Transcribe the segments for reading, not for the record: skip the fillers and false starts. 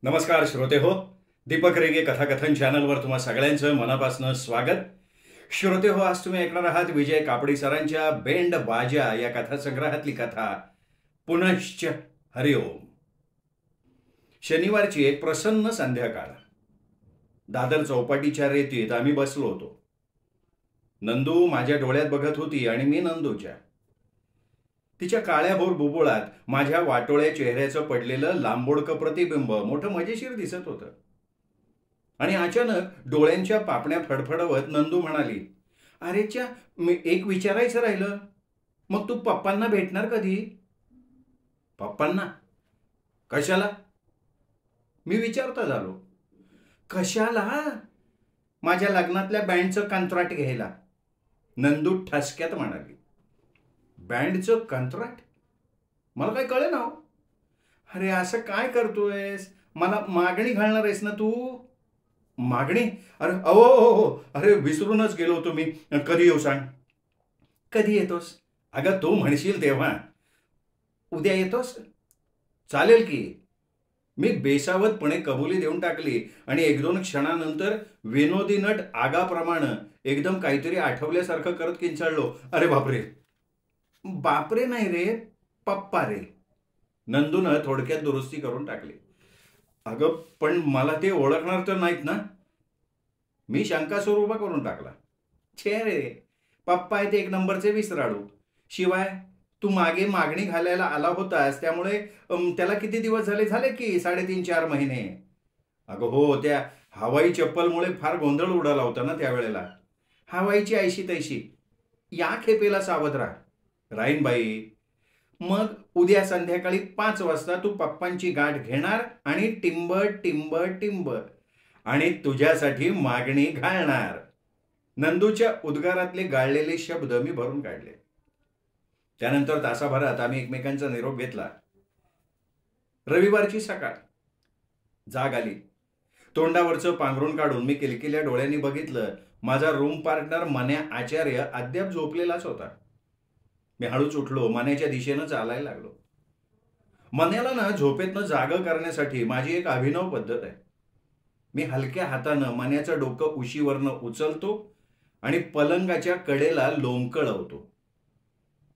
नमस्कार श्रोते हो. दीपक रेगे कथाकथन चॅनलवर तुम्हा सगळ्यांचं मनापासून स्वागत. श्रोते हो, आज तुम्ही ऐकणार आहात विजय कापडी सरांच्या बेंड बाजा या कथासंग्रहातली कथा पुनश्च हरिओम. शनिवारची एक प्रसन्न संध्याकाळ. दादर चौपाटीच्या रेतीत आम्ही बसलो होतो. नंदू माझ्या डोळ्यात बघत होती आणि मी नंदूच्या. तिच्या काळ्याभोर बुबुळात माझ्या वाटोळ्या चेहऱ्याचं पडलेलं लांबोडकं प्रतिबिंब मोठं मजेशीर दिसत होतं. आणि अचानक डोळ्यांच्या पापण्या फडफडवत नंदू म्हणाली, अरेच्या, एक विचारायचं राहिलं. मग तू पप्पांना भेटणार कधी? पप्पांना? कशाला? मी विचारता झालो. कशाला? माझ्या लग्नातल्या बँडचं कंत्राट घ्यायला, नंदू ठसक्यात म्हणाली. बँडचं कंत्राट? मला काय कळे ना. अरे असं काय करतोयस? मला मागणी घालणार आहेस ना तू? मागणी? अरे हो, अरे विसरूनच गेलो होतो मी. कधी येऊ सांग? कधी येतोस? अगं तू म्हणशील तेव्हा. उद्या येतोस? चालेल की. मी बेसावतपणे कबुली देऊन टाकली आणि एक दोन क्षणानंतर विनोदी नट आगाप्रमाणे एकदम काहीतरी आठवल्यासारखं करत किंचाळलो, अरे बापरे. बापरे नाही रे, पप्पा रे. नंदूनं थोडक्यात दुरुस्ती करून टाकली. अगं पण मला ते ओळखणार तर नाहीत ना? मी शंकासूर उभा करून टाकला. छे रे, पप्पा आहेत एक नंबरचे विसराळू. शिवाय तू मागे मागणी घालायला आला होतास त्यामुळे त्याला किती दिवस झाले की 3.5-4 महिने. अगं हो, त्या हवाई चप्पलमुळे फार गोंधळ उडाला होता ना त्यावेळेला. हवाईची ऐशी तैशी. या खेपेला सावध राहा. राहीन बाई. मग उद्या संध्याकाळी 5 वाजता तू पप्पांची गाठ घेणार आणि टिंब टिंब टिंब आणि तुझ्यासाठी मागणी घालणार. नंदूच्या उद्गारातले गाळलेले शब्द मी भरून काढले. त्यानंतर तासाभरात आम्ही एकमेकांचा निरोप घेतला. रविवारची सकाळ. जाग आली. तोंडावरचं पांघरून काढून मी किलकिल्या डोळ्यांनी बघितलं. माझा रूम पार्टनर मन्या आचार्य अद्याप झोपलेलाच होता. मी हळूच उठलो. मन्याच्या दिशेनं चालायला लागलो. मन्याला ना झोपेतनं जागं करण्यासाठी माझी एक अभिनव पद्धत आहे. मी हलक्या हातानं मन्याचं डोकं उशीवरनं उचलतो आणि पलंगाच्या कडेला लोंबकळवतो.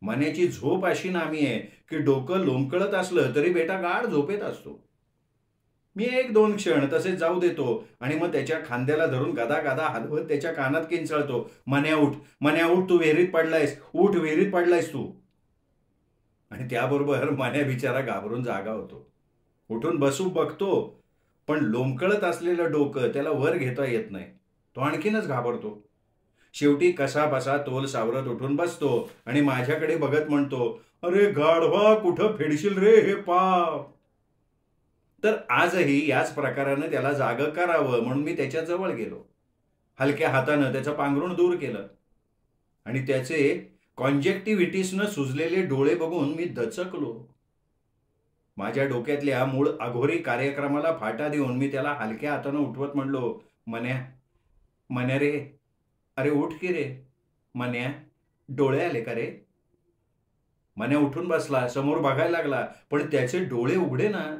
मन्याची झोप अशी नामी आहे की डोकं लोंबकळत असलं तरी बेटा गाढ झोपेत असतो. मी 1-2 क्षण तसे जाऊ देतो आणि मग त्याच्या खांद्याला धरून गदा गदा हलवत त्याच्या कानात किंचाळतो, मन्या उठ, मन्या उठ, तू विहिरीत पडलायस, उठ, विहिरीत पडलायस तू. आणि त्याबरोबर मन्या बिचारा घाबरून जागा होतो. उठून बसू बघतो, पण लोंबकळत असलेलं डोकं त्याला वर घेता येत नाही. तो आणखीनच घाबरतो. शेवटी कसा बसा तोल सावरत उठून बसतो आणि माझ्याकडे बघत म्हणतो, अरे गाढवा, कुठं फेडशील रे हे पाप. तर आजही याच प्रकारानं त्याला जागं करावं म्हणून मी त्याच्या जवळ गेलो. हलक्या हातानं त्याचं पांघरूण दूर केलं आणि त्याचे कॉन्जेक्टिव्हिटीसनं सुजलेले डोळे बघून मी दचकलो. माझ्या डोक्यातल्या मूळ अघोरी कार्यक्रमाला फाटा देऊन मी त्याला हलक्या हातानं उठवत म्हणलो, मन्या, मन्या रे, अरे उठ की रे. मन्या, डोळे आले का रे? मन्या उठून बसला, समोर बघायला लागला, पण त्याचे डोळे उघडे ना.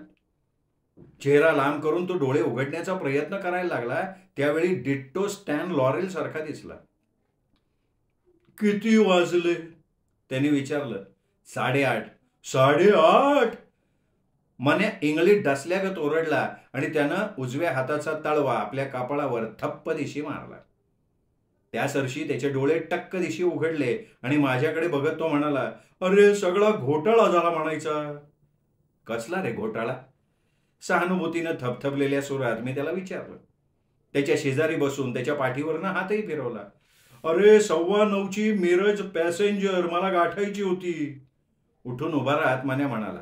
चेहरा लांब करून तो डोळे उघडण्याचा प्रयत्न करायला लागला. त्यावेळी डिट्टो स्टॅन लॉरेल सारखा दिसला. किती वाजले? त्याने विचारलं. 8:30. 8:30? मन्या इंगळीत डसल्यागत ओरडला आणि त्यानं उजव्या हाताचा तळवा आपल्या कपाळावर थप्प दिशी मारला. त्यासरशी त्याचे डोळे टक्क दिशी उघडले आणि माझ्याकडे बघत तो म्हणाला, अरे सगळा घोटाळा झाला म्हणायचा. कसला रे घोटाळा? सहानुभूतीनं थपथपलेल्या सुरात मी त्याला विचारलं. त्याच्या शेजारी बसून त्याच्या पाठीवरनं हातही फिरवला. अरे 9:15ची मिरज पॅसेंजर मला गाठायची होती. उठून उभा राहत मन्या म्हणाला.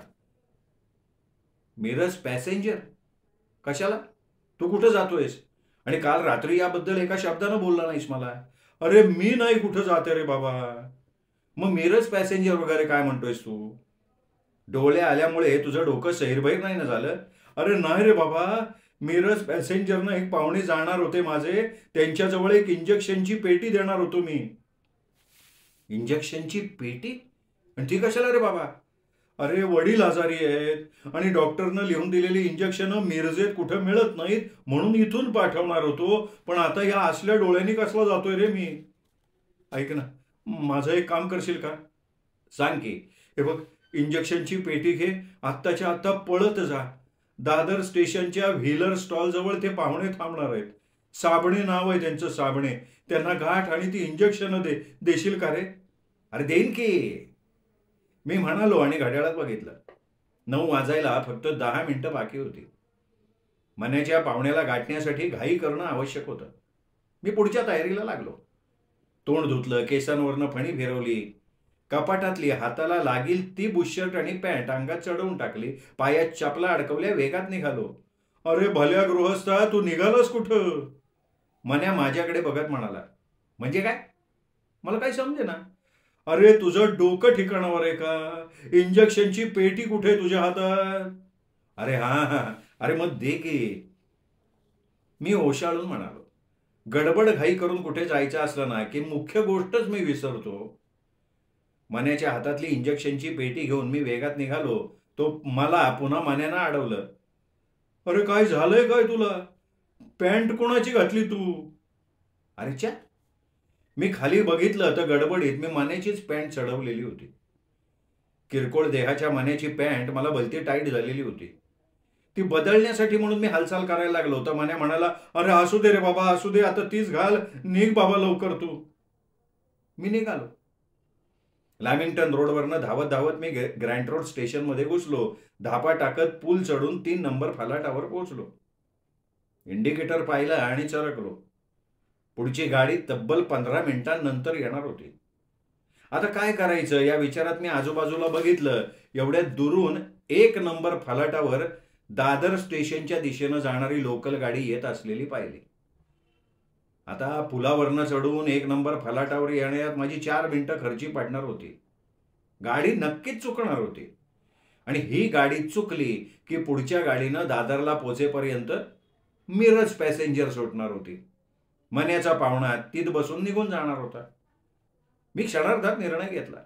मिरज पॅसेंजर? कशाला? तू कुठं जातोयस? आणि काल रात्री याबद्दल एका शब्दानं बोलला नाहीस मला. अरे मी नाही कुठं जाते रे बाबा. मग मिरज पॅसेंजर वगैरे काय म्हणतोयस तू? डोळे आल्यामुळे तुझं डोकं सैरभैर नाही ना झालं? अरे नाही रे बाबा, मिरज पॅसेंजरनं एक पाहुणे जाणार होते माझे, त्यांच्याजवळ एक इंजेक्शनची पेटी देणार होतो मी. इंजेक्शनची पेटी? आणि ती कशाला रे बाबा? अरे वडील आजारी आहेत आणि डॉक्टरनं लिहून दिलेली इंजेक्शन मिरजेत कुठं मिळत नाहीत म्हणून इथून पाठवणार होतो, पण आता या असल्या डोळ्यांनी कसला जातोय रे मी. ऐक ना, माझं एक काम करशील का? सांग की. हे बघ, इंजेक्शनची पेटी घे, आत्ताच्या आत्ता पळत जा. दादर स्टेशनच्या व्हीलर स्टॉल जवळ ते पाहुणे थांबणार आहेत. साबणे नाव आहे त्यांचं, साबणे. त्यांना गाठ आणि ती इंजेक्शन देशील का रे? अरे देईन की, मी म्हणालो आणि घड्याळात बघितलं. 9 वाजायला फक्त 10 मिनिटं बाकी होती. मन्याच्या पाहुण्याला गाठण्यासाठी घाई करणं आवश्यक होतं. मी पुढच्या तयारीला लागलो. तोंड धुतलं, केसांवरनं फणी फिरवली, कपाटातली हाताला लागील ती बुशर्ट आणि पॅन्ट अंगात चढवून टाकली, पायात चपला अडकवल्या, वेगात निघालो. अरे भल्या गृहस्था, तू निघालास कुठं? मन्या माझ्याकडे बघत म्हणाला. म्हणजे काय? मला काही समजे ना. अरे तुझं डोकं ठिकाणावर आहे का? इंजेक्शनची पेटी कुठे तुझ्या हातात? अरे हा, अरे मग दे की, मी ओशाळून म्हणालो. गडबड घाई करून कुठे जायचं असलं ना की मुख्य गोष्टच मी विसरतो. मन्याच्या हातातली इंजेक्शनची पेटी घेऊन मी वेगात निघालो. तो मला पुन्हा मन्यानं अडवलं. अरे काय झालंय काय तुला? पॅन्ट कोणाची घातली तू? अरे च्या, मी खाली बघितलं तर गडबडीत मी मन्याचीच पॅन्ट चढवलेली होती. किरकोळ देहाच्या मन्याची पॅन्ट मला भलती टाईट झालेली होती. ती बदलण्यासाठी म्हणून मी हालचाल करायला लागलो तर मन्या म्हणाला, अरे असू दे रे बाबा, असू दे, आता तीच घाल, निघ बाबा लवकर तू. मी निघालो. लॅमिंग्टन रोडवरनं धावत धावत मी ग्रँट रोड स्टेशनमध्ये घुसलो. धापा टाकत पूल चढून 3 नंबर फलाटावर पोहोचलो. इंडिकेटर पाहिला आणि चरकलो. पुढची गाडी तब्बल 15 मिनिटांनंतर येणार होती. आता काय करायचं या विचारात मी आजूबाजूला बघितलं. एवढ्यात दुरून 1 नंबर फलाटावर दादर स्टेशनच्या दिशेनं जाणारी लोकल गाडी येत असलेली पाहिली. आता पुलावरनं चढून 1 नंबर फलाटावर येण्यात माझी 4 मिनिटं खर्ची पडणार होती. गाडी नक्कीच चुकणार होती आणि ही गाडी चुकली की पुढच्या गाडीनं दादरला पोचेपर्यंत मिरज पॅसेंजर सुटणार होती. मन्याचा पाहुणा तीत बसून निघून जाणार होता. मी क्षणार्धात निर्णय घेतला.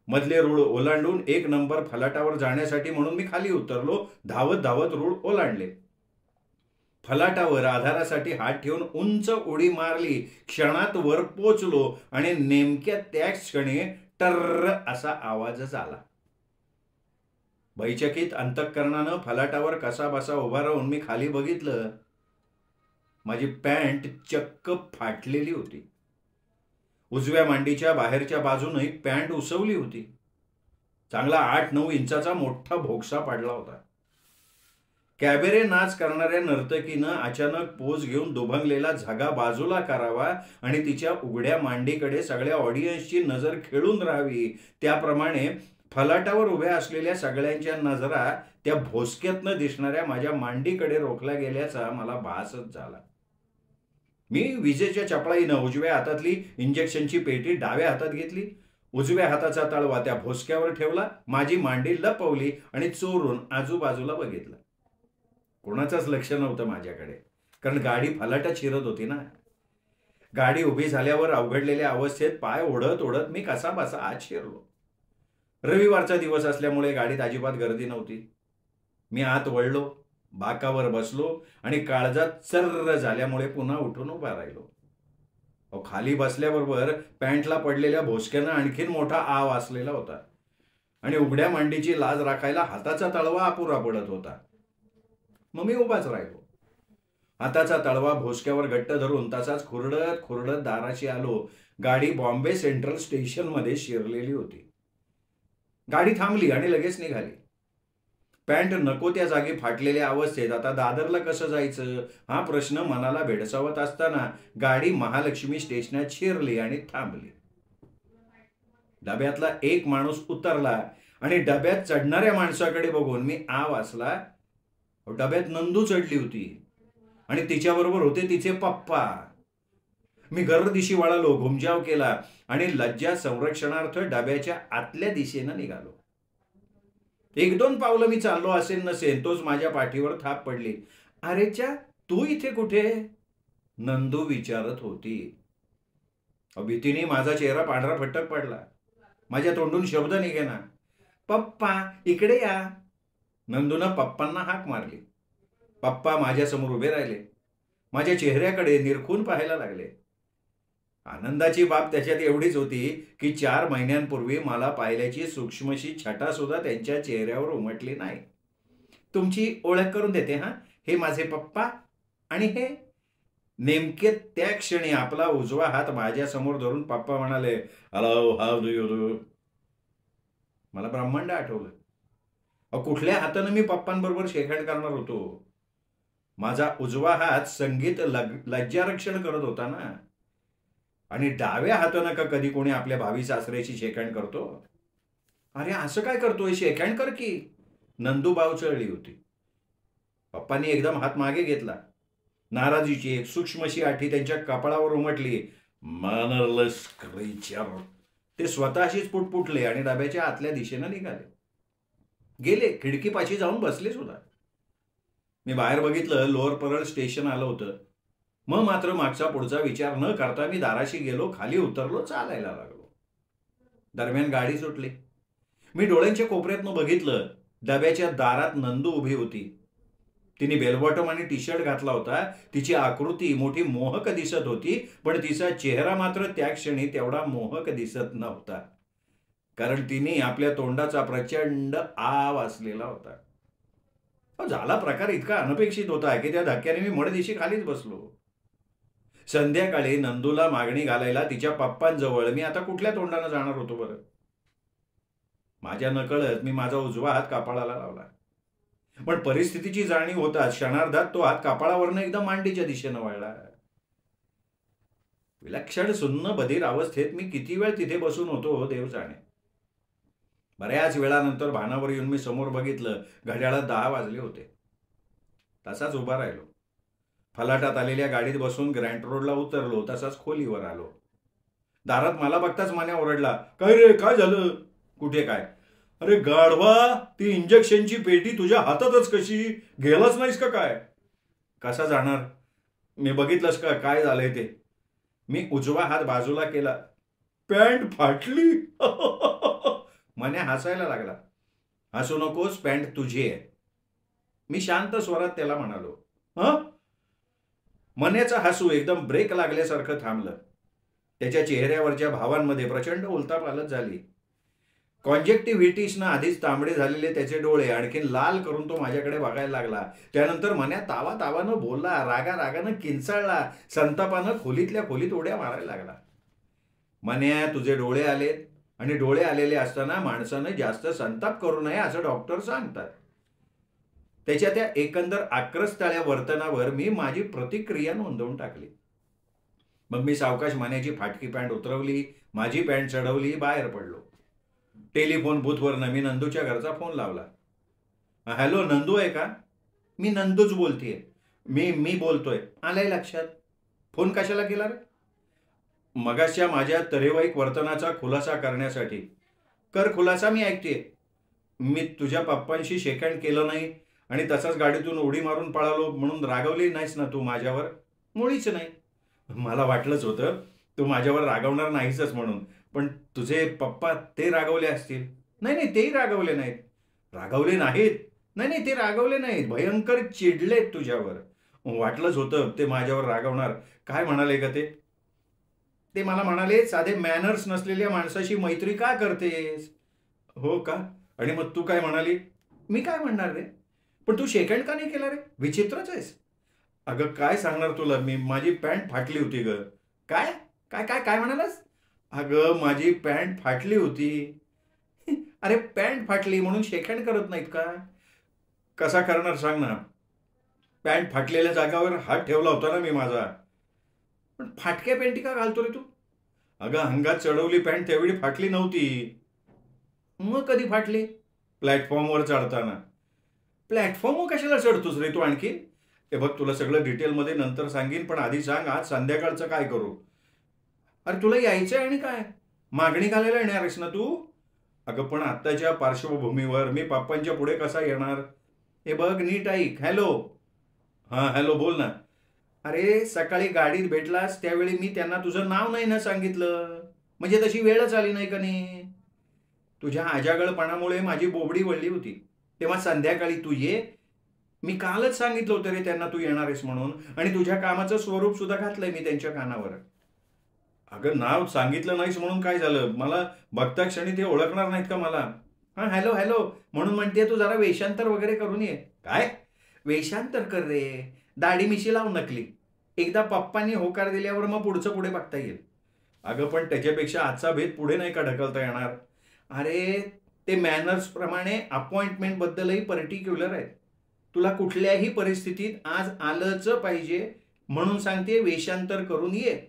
मधले रूळ ओलांडून 1 नंबर फलाटावर जाण्यासाठी म्हणून मी खाली उतरलो. धावत धावत रूळ ओलांडले. फलाटावर आधारासाठी हात ठेवून उंच उडी मारली. क्षणात वर पोचलो आणि नेमक्या त्याच क्षणी टर्र असा आवाजच आला. भयचकित अंतःकरणानं फलाटावर कसाबसा उभा राहून मी खाली बघितलं. माझी पॅन्ट चक्क फाटलेली होती. उजव्या मांडीच्या बाहेरच्या बाजूने पॅन्ट उसवली होती. चांगला 8-9 इंचाचा मोठा भोगसा पडला होता. कॅबेरे नाच करणाऱ्या नर्तकीनं अचानक पोज घेऊन दुभंगलेला झगा बाजूला करावा आणि तिच्या उघड्या मांडीकडे सगळ्या ऑडियन्सची नजर खेळून राहावी, त्याप्रमाणे फलाटावर उभ्या असलेल्या सगळ्यांच्या नजरा त्या भोसक्यातनं दिसणाऱ्या माझ्या मांडीकडे रोखल्या गेल्याचा मला भासच झाला. मी विजेच्या चपळाईनं उजव्या हातातली इंजेक्शनची पेटी डाव्या हातात घेतली. उजव्या हाताचा तळवा त्या भोसक्यावर ठेवला, माझी मांडी लपवली आणि चोरून आजूबाजूला बघितलं. कोणाचंच लक्ष नव्हतं माझ्याकडे, कारण गाडी फलाटात शिरत होती ना. गाडी उभी झाल्यावर अवघडलेल्या अवस्थेत पाय ओढत ओढत मी कसाबसा आत शिरलो. रविवारचा दिवस असल्यामुळे गाडीत अजिबात गर्दी नव्हती. मी आत वळलो, बाकावर बसलो आणि काळजात चर्र झाल्यामुळे पुन्हा उठून उभा राहिलो. खाली बसल्याबरोबर पॅन्टला पडलेल्या भोसक्यानं आणखीन मोठा आव असलेला होता आणि उघड्या मांडीची लाज राखायला हाताचा तळवा अपुरा पडत होता. मग मी उभाच राहिलो. हाताचा तळवा भोसक्यावर घट्ट धरून तसाच खुरडत खुरडत दाराशी आलो. गाडी बॉम्बे सेंट्रल स्टेशनमध्ये शिरलेली होती. गाडी थांबली आणि लगेच निघाली. पॅन्ट नको त्या जागी फाटलेल्या अवस्थेत आता दादरला कसं जायचं हा प्रश्न मनाला भेडसावत असताना गाडी महालक्ष्मी स्टेशनात शिरली आणि थांबली. डब्यातला एक माणूस उतरला आणि डब्यात चढणाऱ्या माणसाकडे बघून मी आ वासला. डब्यात नंदू चढली होती आणि तिच्याबरोबर होते तिचे पप्पा. मी गर्रदिशी वळालो, घुमजाव केला आणि लज्जा संरक्षणार्थ डब्याच्या आतल्या दिशेनं निघालो. 1-2 पावलं मी चाललो असेल नसेल तोच माझ्या पाठीवर थाप पडली. अरेच्या, तू इथे कुठे? नंदू विचारत होती. भीतीने माझा चेहरा पांढरा फटक पडला. माझ्या तोंडून शब्द निघेना. पप्पा इकडे या. नंदूनं पप्पांना हाक मारली. पप्पा माझ्यासमोर उभे राहिले. माझ्या चेहऱ्याकडे निरखून पाहायला लागले. आनंदाची बाब त्याच्यात एवढीच होती की 4 महिन्यांपूर्वी मला पाहिल्याची सूक्ष्मशी छटा सुद्धा त्यांच्या चेहऱ्यावर उमटली नाही. तुमची ओळख करून देते हा, हे माझे पप्पा आणि हे. नेमके त्या क्षणी आपला उजवा हात माझ्यासमोर धरून पप्पा म्हणाले, hello, how do you do. मला ब्रह्मांड आठवलं. कुठल्या हातानं मी पप्पांबरोबर शेकहँड करणार होतो. माझा उजवा हात संगीत लज्जारक्षण करत होता ना. आणि डाव्या हातानं का कधी कोणी आपल्या भावी सासऱ्याची शेकहँड करतो. अरे असं काय करतोय, शेकहँड कर की. नंदू बावचळली होती. पप्पांनी एकदम हात मागे घेतला. नाराजीची एक सूक्ष्मशी आठी त्यांच्या कपाळावर उमटली. मॅनरलेस क्रीचर. ते स्वतःशीच पुटपुटले आणि डब्याच्या आतल्या दिशेनं निघाले. गेले, खिडकीपाशी जाऊन बसले सुद्धा. मी बाहेर बघितलं, लोअर परळ स्टेशन आलं होतं. मग मात्र मागचा पुढचा विचार न करता मी दाराशी गेलो, खाली उतरलो, चालायला लागलो. दरम्यान गाडी सुटली. मी डोळ्यांच्या कोपऱ्यातनं बघितलं, डब्याच्या दारात नंदू उभी होती. तिने बेलबॉटम आणि टी शर्ट घातला होता. तिची आकृती मोठी मोहक दिसत होती, पण तिचा चेहरा मात्र त्या क्षणी तेवढा मोहक दिसत नव्हता. कारण तिने आपल्या तोंडाचा प्रचंड आव असलेला होता. झाला प्रकार इतका अनपेक्षित होता की त्या धक्क्याने मी मडदिशी खालीच बसलो. संध्याकाळी नंदूला मागणी घालायला तिच्या पप्पांजवळ मी आता कुठल्या तोंडानं जाणार होतो बरं. माझ्या नकळत मी माझा उजवा हात कपाळाला लावला. पण परिस्थितीची जाणीव होताच क्षणार्धात तो हात कपाळावरनं एकदम मांडीच्या दिशेनं वळला. विलक्षण सुन्न बधीर अवस्थेत मी किती वेळ तिथे बसून होतो देव जाणे. बऱ्याच वेळानंतर भानावर येऊन मी समोर बघितलं, घड्याळात 10 वाजले होते. तसाच उभा राहिलो. फलाटात आलेल्या गाडीत बसून ग्रँट रोडला उतरलो, तसाच खोलीवर आलो. दारात मला बघताच मान्या ओरडला, काय रे, काय झालं. कुठे काय. अरे गाढवा, ती इंजेक्शनची पेटी तुझ्या हातातच कशी, गेलाच नाहीस का काय. कसा जाणार. मी बघितलंस का काय झालंय ते. मी उजवा हात बाजूला केला. पॅन्ट फाटली. मन्या हसायला लागला. हसू नकोस, पॅन्ट तुझी आहे. मी शांत स्वरात त्याला म्हणालो. मन्याचं हसू एकदम ब्रेक लागल्यासारखं थांबलं. त्याच्या चेहऱ्यावरच्या भावांमध्ये प्रचंड उलथापालथ झाली. कॉन्जेक्टिव्हिटीसनं आधीच तांबडे झालेले त्याचे डोळे आणखीन लाल करून तो माझ्याकडे बघायला लागला. त्यानंतर मन्या तावातावानं बोलला, रागारागानं किंचाळला, संतापानं खोलीतल्या खोलीत उड्या मारायला लागला. मन्या, तुझे डोळे आलेत आणि डोळे आलेले असताना माणसानं जास्त संताप करू नये असं डॉक्टर सांगतात. त्याच्या त्या एकंदर आक्रस्ताळ्या वर्तनावर मी माझी प्रतिक्रिया नोंदवून टाकली. मग मी सावकाश मन्याची फाटकी पॅन्ट उतरवली, माझी पॅन्ट चढवली, बाहेर पडलो. टेलिफोन बूथवरनं मी नंदूच्या घरचा फोन लावला. हॅलो, नंदू आहे का. मी नंदूच बोलतेय. मी बोलतोय. आलंय लक्षात. फोन कशाला केला रे. मगाशच्या माझ्या तरेवाईक वर्तनाचा खुलासा करण्यासाठी. कर खुलासा, मी ऐकतेय. मी तुझ्या पप्पांशी शेकहँड केलं नाही आणि तसाच गाडीतून उडी मारून पळालो म्हणून रागवली नाहीस ना तू माझ्यावर. मुळीच नाही. मला वाटलंच होतं तू माझ्यावर रागवणार नाहीसच म्हणून. पण तुझे पप्पा ते रागवले असतील. नाही, तेही रागवले नाहीत. रागवले नाहीत. नाही, ते रागवले नाहीत. भयंकर चिडलेत तुझ्यावर. वाटलंच होतं ते माझ्यावर रागवणार. काय म्हणाले का ते. ते मला म्हणाले, साधे मॅनर्स नसलेल्या माणसाशी मैत्री का करतेस. हो का. आणि मग तू काय म्हणाली. मी काय म्हणणार रे. पण तू शेकहँड का नाही केला रे. विचित्रच आहेस. अगं काय सांगणार तुला मी. माझी पॅन्ट फाटली होती ग. काय काय काय काय म्हणालास. अगं माझी पॅन्ट फाटली होती. अरे पॅन्ट फाटली म्हणून शेकहँड करत नाहीत का. कसा करणार सांग ना. पॅन्ट फाटलेल्या जागावर हात ठेवला होता ना मी माझा. पण फाटक्या पॅन्टी का घालतो रे तू. अगं अंगात चढवली पॅन्ट त्यावेळी फाटली नव्हती. मग कधी फाटली. प्लॅटफॉर्मवर चढताना. प्लॅटफॉर्मवर कशाला चढतोस रे तू आणखी. हे बघ, तुला सगळं डिटेलमध्ये नंतर सांगेन, पण आधी सांग आज संध्याकाळचं काय करू. अरे तुला यायचंय आणि काय मागणी घालायला येणार आहेस ना तू. अगं पण आत्ताच्या पार्श्वभूमीवर मी पप्पांच्या पुढे कसा येणार. हे बघ नीट ऐक. हॅलो. हां हॅलो, बोल ना. अरे सकाळी गाडीत भेटलास त्यावेळी मी त्यांना तुझं नाव नाही ना सांगितलं. म्हणजे तशी वेळच आली नाही का नाही. तुझ्या आजागळपणामुळे माझी बोबडी वळली होती. तेव्हा संध्याकाळी तू ये. मी कालच सांगितलं होतं रे त्यांना तू येणार आहेस म्हणून, आणि तुझ्या कामाचं स्वरूप सुद्धा घातलंय मी त्यांच्या कानावर. अगं नाव सांगितलं नाहीस म्हणून काय झालं? मला बघता क्षणी ते ओळखणार नाहीत का मला? हा, हॅलो हॅलो म्हणून म्हणते तू, जरा वेषांतर वगैरे करून ये. काय वेषांतर कर रे? दाढी मिशी लावून नकली. एकदा पप्पांनी होकार दिल्यावर मग पुढचं पुढे बघता येईल. अगं पण त्याच्यापेक्षा आजचा भेद पुढे नाही का ढकलता येणार? अरे ते मॅनर्स प्रमाणे अपॉइंटमेंट बद्दलही पर्टिक्युलर आहेत. तुला कुठल्याही परिस्थितीत आज आलंच पाहिजे म्हणून सांगते, वेषांतर करून ये.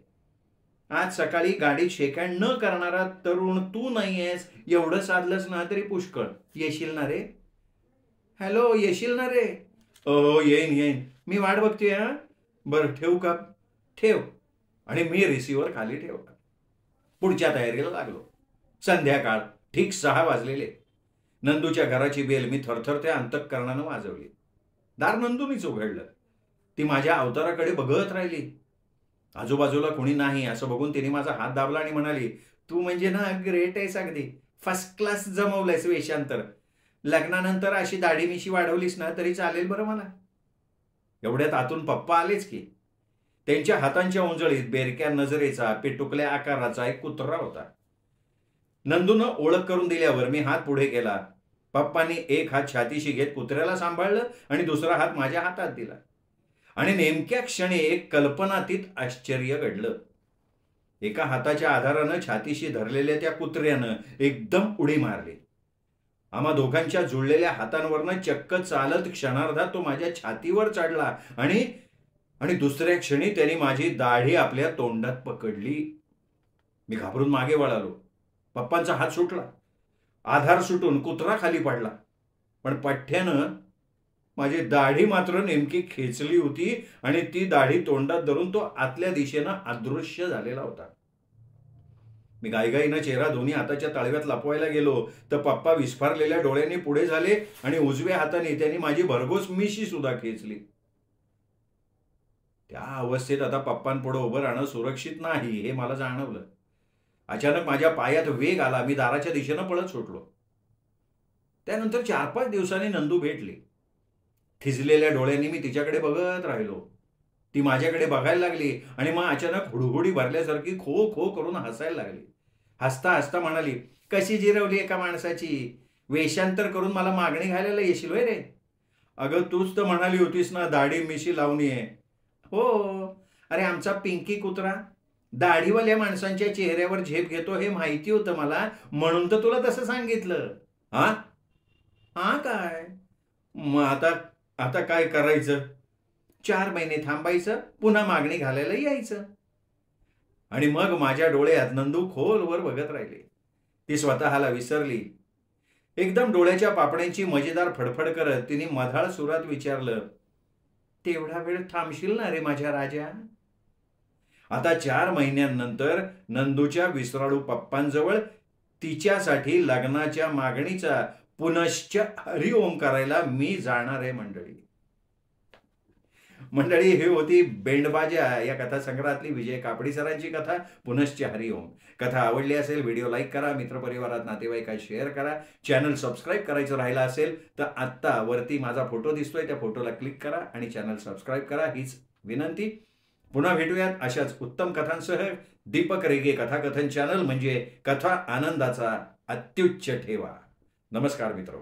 आज सकाळी गाडीत शेकँड न करणारा तरुण तू नाही आहेस, एवढं साधलंस ना तरी पुष्कळ. येशील ना रे? हॅलो, येशील ना रे? येईन येईन, मी वाट बघतोय. हा बरं, ठेवू का? ठेव. आणि मी रिसिव्हर खाली ठेवला. पुढच्या तयारीला लागलो. संध्याकाळ, ठीक 6 वाजलेले. नंदूच्या घराची बेल मी थरथरत्या अंतःकरणानं वाजवली. दार नंदूनीच उघडलं. ती माझ्या अवताराकडे बघत राहिली. आजूबाजूला कोणी नाही असं बघून तिने माझा हात दाबला आणि म्हणाली, तू म्हणजे ना ग्रेट आहेस, अगदी फर्स्ट क्लास जमवलंयस वेषांतर. लग्नानंतर अशी दाढी मिशी वाढवलीस ना तरी चालेल बरं मला. एवढ्यात आतून पप्पा आलेच की. त्यांच्या हातांच्या उंजळीत बेरक्या नजरेचा, पेटुकल्या आकाराचा एक कुत्रा होता. नंदूनं ओळख करून दिल्यावर मी हात पुढे केला. पप्पांनी एक हात छातीशी घेत कुत्र्याला सांभाळलं आणि दुसरा हात माझ्या हातात दिला. आणि नेमक्या क्षणी एक कल्पनातीत आश्चर्य घडलं. एका हाताच्या आधारानं छातीशी धरलेल्या त्या कुत्र्यानं एकदम उडी मारली. आम्हा दोघांच्या जुळलेल्या हातांवरनं चक्क चालत क्षणार्धात तो माझ्या छातीवर चढला आणि दुसऱ्या क्षणी त्याने माझी दाढी आपल्या तोंडात पकडली. मी घाबरून मागे वळालो. पप्पांचा हात सुटला. आधार सुटून कुत्रा खाली पडला. पण पठ्ठ्यानं माझी दाढी मात्र नेमकी खेचली होती आणि ती दाढी तोंडात धरून तो आतल्या दिशेनं अदृश्य झालेला होता. मी गाईगाईनं चेहरा दोन्ही हाताच्या तळव्यात लपवायला गेलो तर पप्पा विस्फारलेल्या डोळ्यांनी पुढे झाले आणि उजव्या हाताने त्यांनी माझी भरघोस मिशी सुद्धा खेचली. त्या अवस्थेत आता पप्पांपुढे उभं राहणं सुरक्षित नाही हे मला जाणवलं. अचानक माझ्या पायात वेग आला. मी दाराच्या दिशेनं पळत सुटलो. त्यानंतर 4-5 दिवसांनी नंदू भेटली. थिजलेल्या डोळ्यांनी मी तिच्याकडे बघत राहिलो. ती माझ्याकडे बघायला लागली आणि मग अचानक हुडहुडी भरल्यासारखी खो खो करून हसायला लागली. हसता हसता म्हणाली, कशी जिरवली एका माणसाची. वेषांतर करून मला मागणी घालायला येशील होय रे? अगं तूच तर म्हणाली होतीस ना दाढी मिशी लावून ये. हो, अरे आमचा पिंकी कुत्रा दाढीवाल्या माणसांच्या चेहऱ्यावर झेप घेतो हे माहिती होतं मला, म्हणून तर तुला तसं सांगितलं. हा हा काय? मग आता काय करायचं? 4 महिने थांबायचं, पुन्हा मागणी घालायला यायचं. आणि मग माझ्या डोळ्यात नंदू खोलवर बघत राहिली. ती स्वतःला विसरली. एकदम डोळ्याच्या पापण्यांची मजेदार फडफड करत तिने मधाळ सुरात विचारलं, तेवढा वेळ थांबशील ना रे माझ्या राजा? आता 4 महिन्यांनंतर नंदूच्या विसराळू पप्पांजवळ तिच्यासाठी लग्नाच्या मागणीचा पुनश्च हरिओम करायला मी जाणार आहे. मंडळी, ही होती बेंडबाजा या कथासंग्रहातली विजय कापडी सरांची कथा पुनश्च हरिओम. कथा आवडली असेल व्हिडिओ लाईक करा, मित्रपरिवारात नातेवाईकात शेअर करा. चॅनल सबस्क्राईब करायचं राहिलं असेल तर आत्ता वरती माझा फोटो दिसतोय त्या फोटोला क्लिक करा आणि चॅनल सबस्क्राईब करा, हीच विनंती. पुन्हा भेटूयात अशाच उत्तम कथांसह. दीपक रेगे कथाकथन चॅनल म्हणजे कथा आनंदाचा अत्युच्च ठेवा. नमस्कार मित्र.